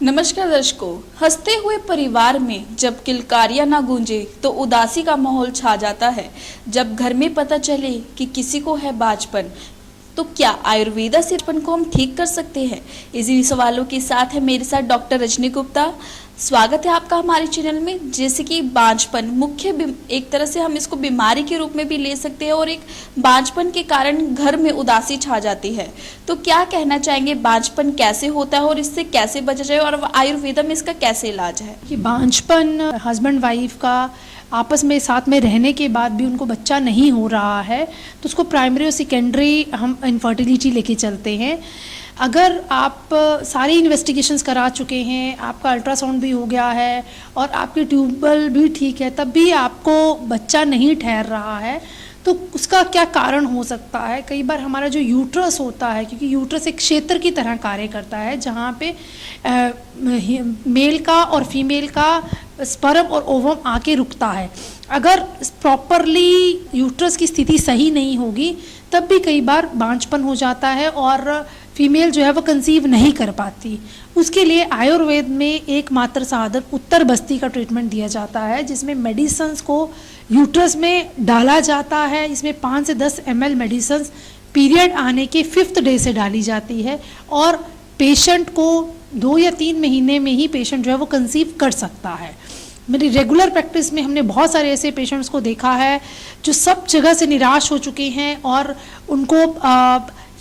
नमस्कार दर्शकों, हंसते हुए परिवार में जब किलकारियां ना गूंजे तो उदासी का माहौल छा जाता है। जब घर में पता चले कि किसी को है बांझपन, तो क्या आयुर्वेदा से बचपन को हम ठीक कर सकते हैं? इसी सवालों के साथ है मेरे साथ डॉक्टर रजनी गुप्ता। स्वागत है आपका हमारे चैनल में। जैसे कि बांझपन एक तरह से हम इसको बीमारी के रूप में भी ले सकते हैं और एक बांझपन के कारण घर में उदासी छा जाती है। तो क्या कहना चाहेंगे, बांझपन कैसे होता है और इससे कैसे बचा जाए और आयुर्वेदा में इसका कैसे इलाज है? कि बांझपन हस्बैंड वाइफ का आपस में साथ में रहने के बाद भी उनको बच्चा नहीं हो रहा है तो उसको प्राइमरी और सेकेंडरी हम इनफर्टिलिटी लेके चलते हैं। अगर आप सारी इन्वेस्टिगेशंस करा चुके हैं, आपका अल्ट्रासाउंड भी हो गया है और आपकी ट्यूबल भी ठीक है, तब भी आपको बच्चा नहीं ठहर रहा है तो उसका क्या कारण हो सकता है? कई बार हमारा जो यूट्रस होता है, क्योंकि यूट्रस एक क्षेत्र की तरह कार्य करता है जहाँ पे मेल का और फीमेल का स्पर्म और ओवम आके रुकता है। अगर प्रॉपरली यूट्रस की स्थिति सही नहीं होगी तब भी कई बार बांझपन हो जाता है और फीमेल जो है वो कंसीव नहीं कर पाती। उसके लिए आयुर्वेद में एकमात्र साधन उत्तर बस्ती का ट्रीटमेंट दिया जाता है, जिसमें मेडिसिन्स को यूट्रस में डाला जाता है। इसमें 5 से 10 ml मेडिसिन्स पीरियड आने के 5th डे से डाली जाती है और पेशेंट को 2 या 3 महीने में ही पेशेंट जो है वो कंसीव कर सकता है। मेरी रेगुलर प्रैक्टिस में हमने बहुत सारे ऐसे पेशेंट्स को देखा है जो सब जगह से निराश हो चुके हैं और उनको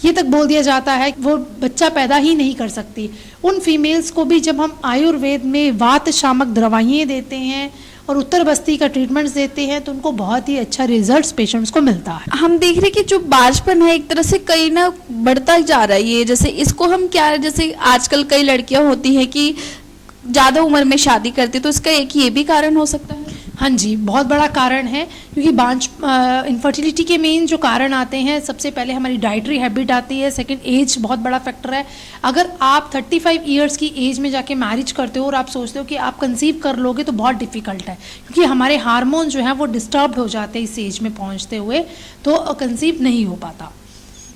ये तक बोल दिया जाता है कि वो बच्चा पैदा ही नहीं कर सकती। उन फीमेल्स को भी जब हम आयुर्वेद में वात शामक दवाइयाँ देते हैं और उत्तर बस्ती का ट्रीटमेंट्स देते हैं तो उनको बहुत ही अच्छा रिजल्ट्स पेशेंट्स को मिलता है। हम देख रहे हैं कि जो बांझपन है एक तरह से कई ना बढ़ता जा रहा है। ये जैसे इसको हम क्या, जैसे आजकल कई लड़कियां होती हैं कि ज़्यादा उम्र में शादी करती, तो इसका एक ये भी कारण हो सकता है? हाँ जी, बहुत बड़ा कारण है, क्योंकि इनफर्टिलिटी के मेन जो कारण आते हैं, सबसे पहले हमारी डाइटरी हैबिट आती है, सेकंड एज बहुत बड़ा फैक्टर है। अगर आप 35 ईयर्स की एज में जाके मैरिज करते हो और आप सोचते हो कि आप कंसीव कर लोगे तो बहुत डिफ़िकल्ट है, क्योंकि हमारे हार्मोन जो हैं वो डिस्टर्ब हो जाते हैं इस एज में पहुँचते हुए, तो कंसीव नहीं हो पाता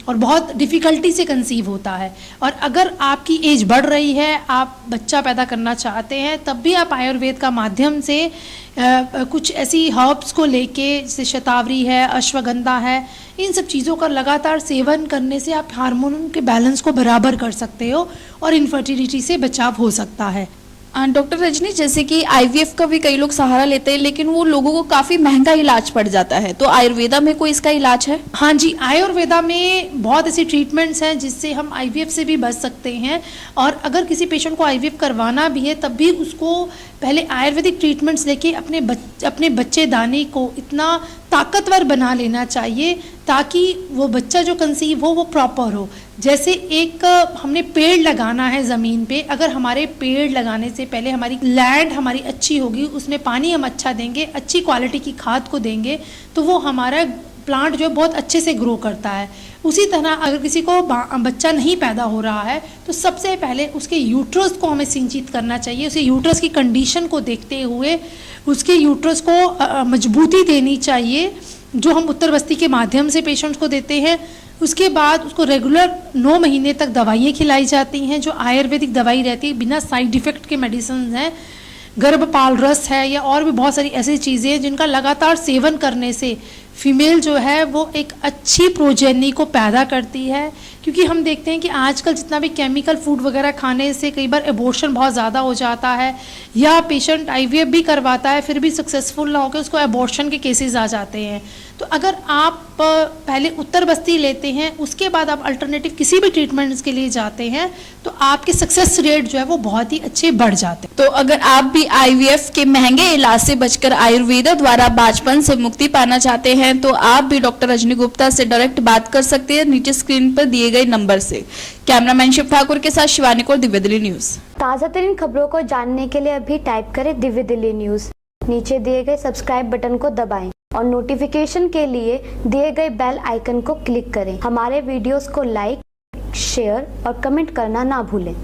और बहुत डिफ़िकल्टी से कंसीव होता है। और अगर आपकी एज बढ़ रही है, आप बच्चा पैदा करना चाहते हैं, तब भी आप आयुर्वेद का माध्यम से कुछ ऐसी हर्ब्स को लेके, जैसे शतावरी है, अश्वगंधा है, इन सब चीज़ों का लगातार सेवन करने से आप हार्मोन के बैलेंस को बराबर कर सकते हो और इनफर्टिलिटी से बचाव हो सकता है। डॉक्टर रजनी, जैसे कि आईवीएफ का भी कई लोग सहारा लेते हैं, लेकिन वो लोगों को काफ़ी महंगा इलाज पड़ जाता है, तो आयुर्वेदा में कोई इसका इलाज है? हाँ जी, आयुर्वेदा में बहुत ऐसी ट्रीटमेंट्स हैं जिससे हम आईवीएफ से भी बच सकते हैं। और अगर किसी पेशेंट को आईवीएफ करवाना भी है तब भी उसको पहले आयुर्वेदिक ट्रीटमेंट्स लेके अपने बच्चेदानी को इतना ताकतवर बना लेना चाहिए ताकि वो बच्चा जो कंसीव हो वो प्रॉपर हो। जैसे एक हमने पेड़ लगाना है ज़मीन पे, अगर हमारे पेड़ लगाने से पहले हमारी लैंड हमारी अच्छी होगी, उसमें पानी हम अच्छा देंगे, अच्छी क्वालिटी की खाद को देंगे, तो वो हमारा प्लांट जो है बहुत अच्छे से ग्रो करता है। उसी तरह अगर किसी को बच्चा नहीं पैदा हो रहा है तो सबसे पहले उसके यूट्रस को हमें सिंचित करना चाहिए। उसे यूट्रस की कंडीशन को देखते हुए उसके यूट्रस को मजबूती देनी चाहिए, जो हम उत्तर बस्ती के माध्यम से पेशेंट्स को देते हैं। उसके बाद उसको रेगुलर 9 महीने तक दवाइयाँ खिलाई जाती हैं, जो आयुर्वेदिक दवाई रहती है, बिना साइड इफ़ेक्ट के मेडिसिन हैं। गर्भपाल रस है या और भी बहुत सारी ऐसी चीज़ें हैं जिनका लगातार सेवन करने से फीमेल जो है वो एक अच्छी प्रोजेनी को पैदा करती है। क्योंकि हम देखते हैं कि आजकल जितना भी केमिकल फूड वगैरह खाने से कई बार एबॉर्शन बहुत ज़्यादा हो जाता है, या पेशेंट आईवीएफ भी करवाता है फिर भी सक्सेसफुल ना होकर उसको एबॉर्शन के केसेस आ जाते हैं। तो अगर आप पहले उत्तर बस्ती लेते हैं, उसके बाद आप अल्टरनेटिव किसी भी ट्रीटमेंट्स के लिए जाते हैं, तो आपके सक्सेस रेट जो है वो बहुत ही अच्छे बढ़ जाते हैं। तो अगर आप भी आईवीएफ के महंगे इलाज से बचकर आयुर्वेदा द्वारा बांझपन से मुक्ति पाना चाहते हैं तो आप भी डॉक्टर रजनी गुप्ता से डायरेक्ट बात कर सकते हैं नीचे स्क्रीन पर दिए गए नंबर से। कैमरामैन शिव ठाकुर के साथ शिवानी कौर, दिव्य दिल्ली न्यूज। ताज़ा तरीन खबरों को जानने के लिए अभी टाइप करें दिव्य दिल्ली न्यूज। नीचे दिए गए सब्सक्राइब बटन को दबाएं और नोटिफिकेशन के लिए दिए गए बेल आइकन को क्लिक करें। हमारे वीडियोस को लाइक, शेयर और कमेंट करना ना भूलें।